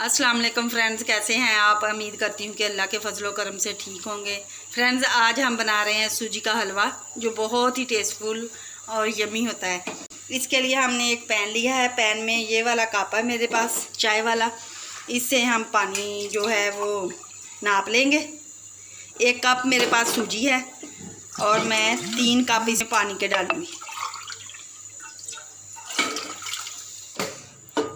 अस्सलाम वालेकुम फ्रेंड्स, कैसे हैं आप। उम्मीद करती हूँ कि अल्लाह के फजलो करम से ठीक होंगे। फ्रेंड्स, आज हम बना रहे हैं सूजी का हलवा, जो बहुत ही टेस्टफुल और यमी होता है। इसके लिए हमने एक पैन लिया है। पैन में ये वाला कप है मेरे पास, चाय वाला। इससे हम पानी जो है वो नाप लेंगे। 1 कप मेरे पास सूजी है और मैं 3 कप इसमें पानी के डालूँगी।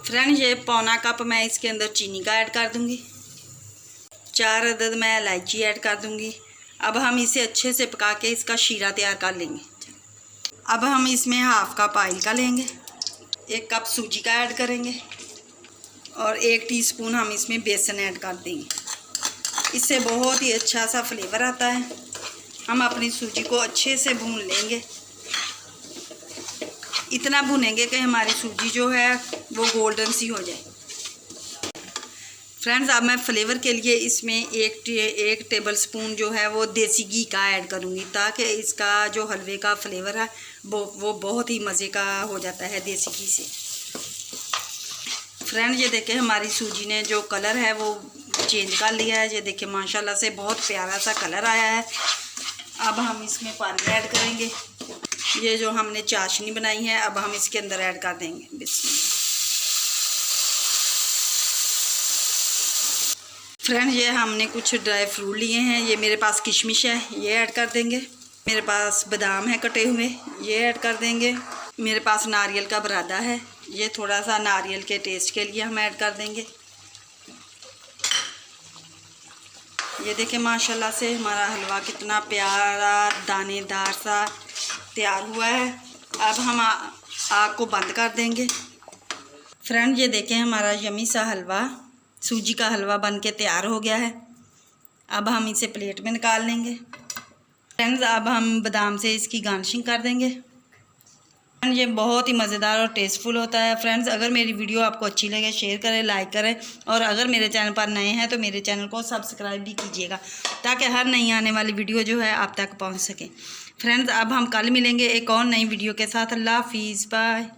फ्रेंड्स, ये पौना कप मैं इसके अंदर चीनी का ऐड कर दूंगी। 4 अदद मैं इलायची ऐड कर दूंगी। अब हम इसे अच्छे से पका के इसका शीरा तैयार कर लेंगे। अब हम इसमें 1/2 कप ऑयल का लेंगे, 1 कप सूजी का ऐड करेंगे और 1 टीस्पून हम इसमें बेसन ऐड कर देंगे। इससे बहुत ही अच्छा सा फ्लेवर आता है। हम अपनी सूजी को अच्छे से भून लेंगे। इतना भुनेंगे कि हमारी सूजी जो है वो गोल्डन सी हो जाए। फ्रेंड्स, अब मैं फ्लेवर के लिए इसमें एक टेबल स्पून जो है वो देसी घी का ऐड करूँगी, ताकि इसका जो हलवे का फ्लेवर है वो बहुत ही मज़े का हो जाता है देसी घी से। फ्रेंड्स, ये देखें हमारी सूजी ने जो कलर है वो चेंज कर लिया है। ये देखें माशाल्लाह से बहुत प्यारा सा कलर आया है। अब हम इसमें पानी ऐड करेंगे। ये जो हमने चाशनी बनाई है अब हम इसके अंदर ऐड कर देंगे। बिस्मिल्लाह। फ्रेंड्स, ये हमने कुछ ड्राई फ्रूट लिए हैं। ये मेरे पास किशमिश है, ये ऐड कर देंगे। मेरे पास बादाम है कटे हुए, ये ऐड कर देंगे। मेरे पास नारियल का बुरादा है, ये थोड़ा सा नारियल के टेस्ट के लिए हम ऐड कर देंगे। ये देखें माशाल्लाह से हमारा हलवा कितना प्यारा दानेदार सा तैयार हुआ है। अब हम आग को बंद कर देंगे। फ्रेंड, ये देखें हमारा यमी सा हलवा, सूजी का हलवा बन के तैयार हो गया है। अब हम इसे प्लेट में निकाल लेंगे। फ्रेंड्स, अब हम बादाम से इसकी गार्निशिंग कर देंगे। ये बहुत ही मज़ेदार और टेस्टफुल होता है। फ्रेंड्स, अगर मेरी वीडियो आपको अच्छी लगे शेयर करें, लाइक करें और अगर मेरे चैनल पर नए हैं तो मेरे चैनल को सब्सक्राइब भी कीजिएगा, ताकि हर नई आने वाली वीडियो जो है आप तक पहुंच सके। फ्रेंड्स, अब हम कल मिलेंगे एक और नई वीडियो के साथ। अल्लाह हाफिज़, बाय।